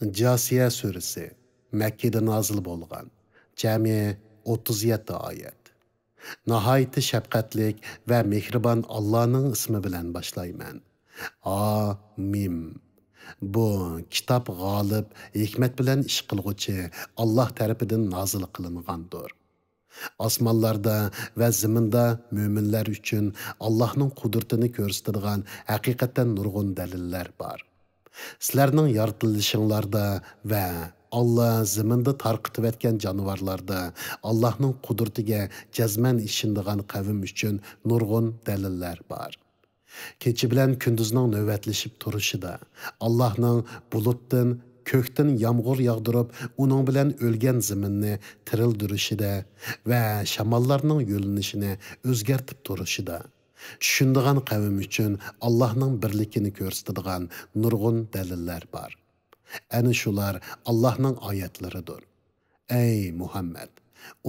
Jasiya surasi Məkkədə nazil bolğan. Cəmi 37 ayət. Nəhayət şəfqətlik və mehribon Allah'ın ismi bilan başlayman. Amin. Bu kitap g'olib, hikmet bilan ish qilg'uchi Allah tarafidan nazil qilingandir. Osmonlarda va zaminda mo'minlar uchun Allohning qudratini ko'rsatadigan haqiqatan nurg'un dalillar bor. Sizlarning yaratilishinglarda va Allah zaminda tarqitib etgan jonivorlarda Allohning qudratiga jazman ishindigan qavm uchun nurg'un dalillar bor. Kechi bilan kunduzning navbatlashib turishida, Allohning bulutdan ko'kdan yomg'ir yog'dirib, uning bilan o'lgan zaminni tirildirishida va shamollarning yo'linishini o'zgartib turishida, tushundigan qavm uchun Allohning birligini ko'rsatadigan nurg'un dalillar bor. Ana shular Allohning oyatlaridir. Ey Muhammad,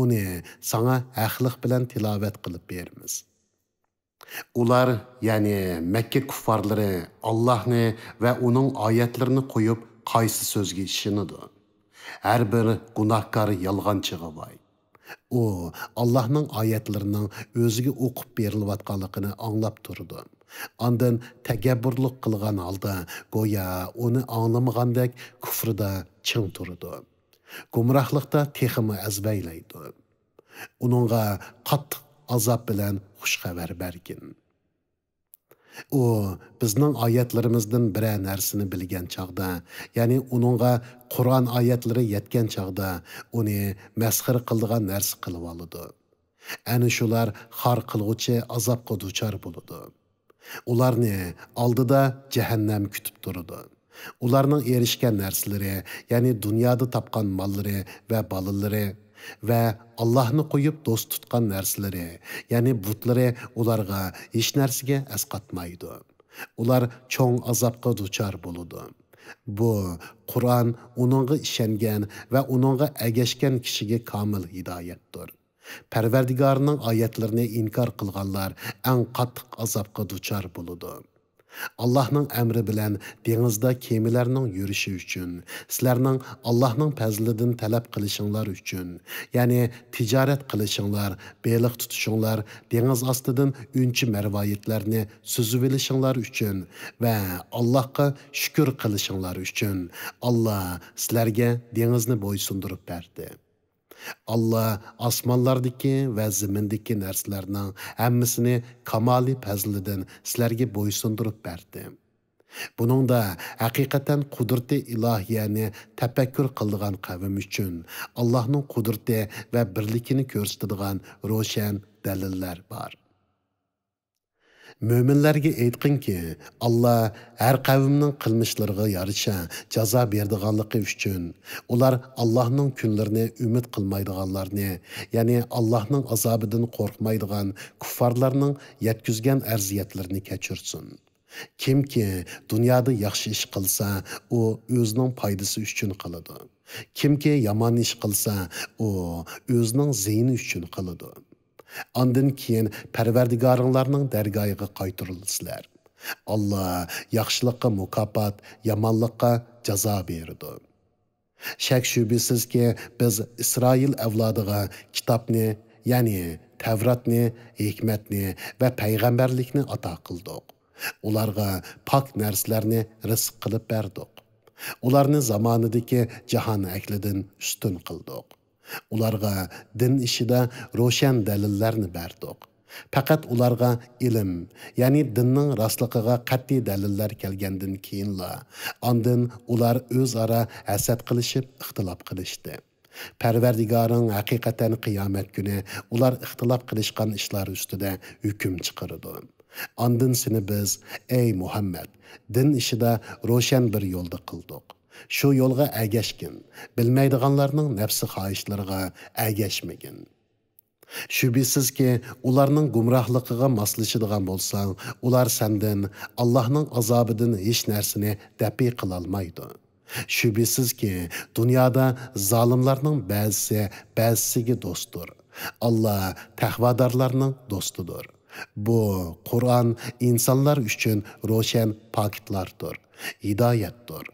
uni sana haqliq bilan tilovat qilib beramiz. Ular, ya'ni Makka kuffarlari Allohni va uning oyatlarini qo'yib qaysi so'zga ishonadi? Har bir gunohkor yolg'onchiga voy. U Allohning oyatlarining o'ziga o'qib berilayotganligini anglab turdi. Ondan takabburlik qilgan holda go'yo uni anglamagandek kufrda ching turdi. Gumrohlikda texmi azbaylaydi. Uningga qattiq azob bilan xush xabar bergin. U bizning oyatlarimizdan bir narsani bilgan chaqda, ya'ni uningga Qur'on oyatlari yetgan chaqda uni masxir qildigan narsa qilib oladi. Ana shular xor qilg'uchi azobga duchor bo'ladi. Ularni oldida jahannam kutib turadi. Ularning erishgan narsalari, ya'ni dunyoda topgan mollari va bolalari va Allohni qo'yib do'st tutgan narsalari, ya'ni butlari ularga hech narsaga asqatmaydi. Ular cho'ng azobga duchor bo'ladi. Bu Qur'on uningga ishongan va uningga agashgan kishiga komil hidoyatdir. Parvardigorning oyatlarini inkor qilganlar eng qattiq azobga duchor bo'ladi. Allah'ның əmri bilan dengizda kemilərinin yürüyüşü üçün, sizlərinin Allah'ның fəzlidən tələb qilishinglar üçün, yəni ticaret qilishinglar, beliq tutuşinglar, dengiz astıdan ünçü mərvayetlərini süzüb ilishinglar üçün və Allah'a şükür qilishinglar üçün Allah sizlərə dengizni boysundurub berdi. Allah osmonlardagi va zimindagi narsalarning hammasini kamoli fazlidan sizlarga bo'ysundirib berdi. Buningda haqiqatan qudrati ilohiyani tafakkur qiladigan qavm uchun Allohning qudrati va birligini ko'rsatadigan ro'shan dalillar bor. Möminlərə aytqın ki, Allah hər qavmның qılmışlarına yarışa jazo berdiganlığı üçün, ular Allah'ның günlərini ümid qılmaydiganlarını, yəni Allah'ның azabından qorxmaydigan kuffarlarning yetkizgan ərziyətlərini keçirsin. Kim ki dünyada yaxşı iş qılsa, o özünün faydası üçün qılıdı. Kim ki yaman iş qılsa, o özünün zeyni üçün qılıdı. Ondan keyin Parvardigoringlarning dargohiga qaytarilsizlar. Allah yaxshilikqa mukofot, yomonlikqa jazo beradi. Shak shubhasizki biz Isroil avlodiga kitobni, ya'ni Tavratni, hikmatni va payg'ambarlikni ato qildik. Ularga pok narsalarni rizq qilib berdik. Ularni zamonidagi jahon ahlidan ustun qildik. Ularga din ishida ro'shan dalillarni berdik. Faqat ularga ilm, ya'ni dinning rostligiga qat'iy dalillar kelgandan keyinla, ondan ular o'zaro hasad qilishib, ixtilof qilishdi. Parvardigoring haqiqatan qiyomat kuni ular ixtilof qilishgan ishlar ustida hukm chiqaradi. Ondan seni biz, ey Muhammad, din ishida ro'shan bir yo'lda qildik. Şu yolga əgəşkin, bilməydiğanlarının nəfsi xahişlərine əgəşmegin. Şübhəsiz ki, onların gumrahlıqıga maslaşıdığan bolsan, ular səndən Allah'ın azabıdın heç nərsini dəpi qılalmaydı. Şübhəsiz ki, dünyada zalimlarının bəzisi dostdur. Allah təqvadarlarının dostudur. Bu Kur'an insanlar üçün roşen paketlardır, hidayettir.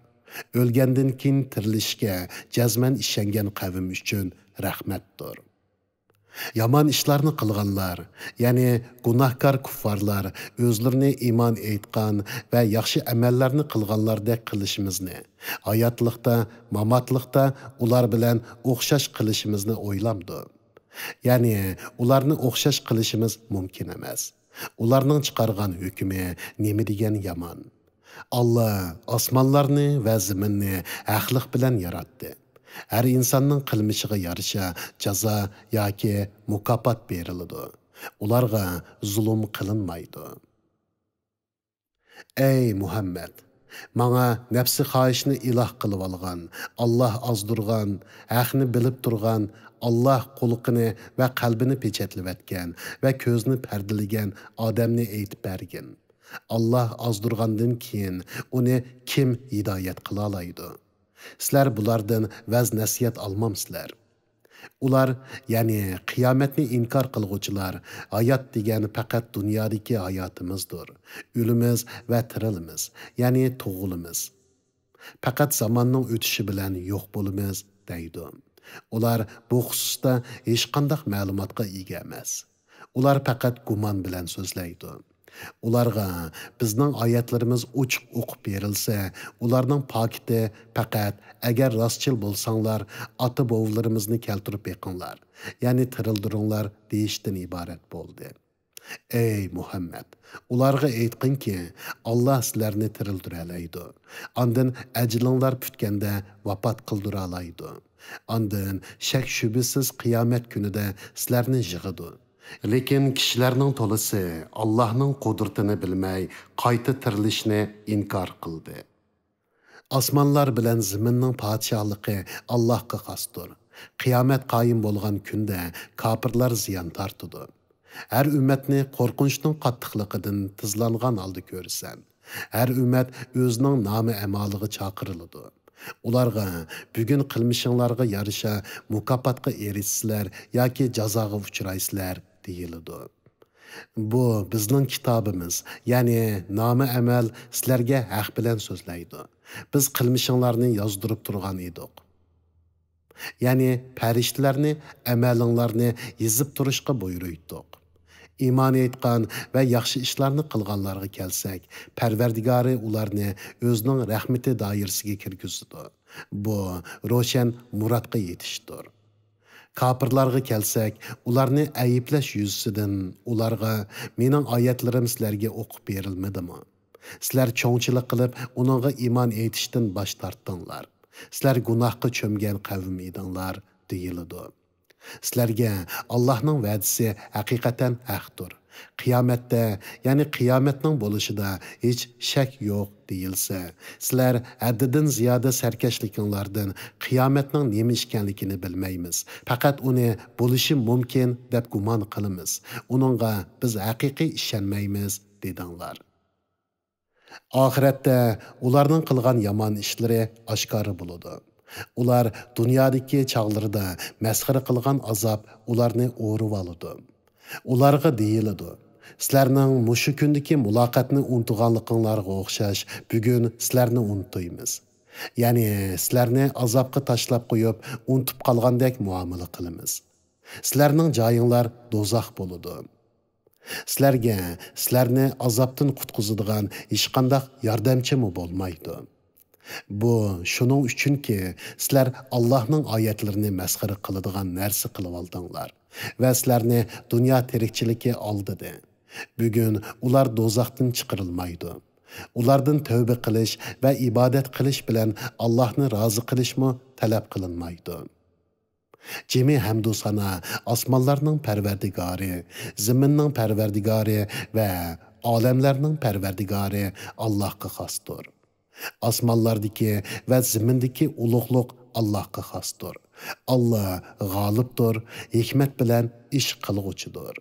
O'lgandan keyin tirilishga jazman ishongan qavm uchun rahmatdir. Yaman ishlarni qilganlar, ya'ni gunohkor kuffarlar o'zlarini iymon aytgan va yaxshi amallarni qilganlardek qilishimizni, hayotlikda, mamotlikda ular bilan o'xshash qilishimizni o'ylamdi. Ya'ni ularni o'xshash qilishimiz mumkin emas. Ularning chiqargan hukmi nima degan yomon. Allah osmonlarni va zaminni haqliq bilan yaratdi. Her insanın qilmishiga yarasha jazo yoki mukofot beriladi. Ularga zulm qilinmaydi. Ey Muhammad, Manga nafsi xohishni iloh qilib olgan, Allah azdurgan, haqni bilib turgan, Allah qulqini va qalbini pechatlayotgan va ko'zni pardalagan odamni aytib bergin. Allah azdurgandan keyin uni kim hidoyat qila oladi? Sizlar bulardan vaz nasihat almamsizlar. Ular, ya'ni qiyomatni inkor qilguvchilar, hayot degani faqat dunyodagi hayotimizdir. O'limiz va tirilimiz, ya'ni tug'ilimiz. Faqat zamonning o'tishi bilan yo'q bo'lamiz deydi. Ular bu xususda hech qanday ma'lumotga ega emas. Ular faqat gumon bilan so'zlaydi. Ularga bizning oyatlarimiz ochiq o'qib berilsa, ularning pokiti faqat agar rostchil bo'lsanglar, ota-bovlarimizni keltirib beqinglar, ya'ni tirildiringlar deyishdan iborat bo'ldi. Ey Muhammad, ularga aytqinki, Allah sizlarni tirildiradi. Ondan ajlinglar putganda vafot qildira oladi. Ondan shak shubisiz qiyomat kunida sizlarni yig'idi. Lekin kishilarning to'lisi Allohning qudratini bilmay, qayta tirilishni inkor qildi. Osmonlar bilan zaminning podshohligi Allohga xosdir. Qiyomat qoyim bo'lgan kunda kofirlar ziyon tortadi. Har ummatni qo'rqinchning qattiqligidan tizlangan holda ko'rsan. Har ummat o'zining nomi amaliga chaqiriladi. Ularga bugun qilmishinglarga yarasha mukofotga erishsizlar yoki jazoga uchraysizlar deyiladi. Bu bizning kitobimiz, ya'ni nomi amal sizlarga haq bilan so'zlaydi. Biz qilmishinglarni yozdirib turgan edik. Ya'ni farishtalarni amalinglarni yozib turishga buyurdik. İman etgan ve yaxshi ishlarni qilganlarga kelsak, Parvardigori ularni o'zining rahmati doirasiga kirgizdi. Bu ro'shan murodga yetishdir. Kafirlarga kelsak, ularni ayıplash yuzasidan ularga mening oyatlarim sizlarga o'qib berilmadimi? Sizlar cho'ngchilik qilib, uningga iymon etishdan bosh tortdinglar. Sizlar gunohga cho'mgan qavm edinglar, deyiladi. Sizlarga Allohning va'dasi haqiqatan haqdir. Qiyomatda, ya'ni qiyomatning bo'lishida hech shak yo'q deyilsa, sizlar haddidan ziyoda sarkashliklardan qiyomatning nima ekanligini bilmaymiz. Faqat uni bo'lishi mumkin deb gumon qilamiz. Uningga biz haqiqiy ishonmaymiz dedinglar. Oxiratda ularning qilgan yomon ishlari oshkora bo'ladi. Ular dunyodagi chog'larida masxara qilgan azob ularni o'rib oladi. Ularga deyiladi: sizlarning mushu kundagi muloqotni unutganliklaringizga o'xshash bugun sizlarni unutmaymiz. Ya'ni sizlarni azobga tashlab qo'yib, unutib qolgandek muomala qilamiz. Sizlarning joyinglar do'zax bo'ladi. Sizlarni azobdan qutqizadigan hech qanday yordamchimi bo'lmaydi. Bu şunun uchunki sizlar Allohning oyatlarini masxara qiladigan narsa qilib oldinglar va sizlarni dunyo tirikchiligi oldidi. Bugun ular do'zaxdan chiqarilmaydi. Ulardan tövbe qilish va ibodat qilish bilan Allohni rozi qilishmi talab qilinmaydi. Cemi hamdu sana osmonlarning parvardigori, zaminning parvardigori va olamlarning parvardigori Allohga xosdir. Osmonlardagi va zamindagi ulug'liq Allohga xosdir. Allah g'olibdir, hikmat bilan ish qilg'uchidir.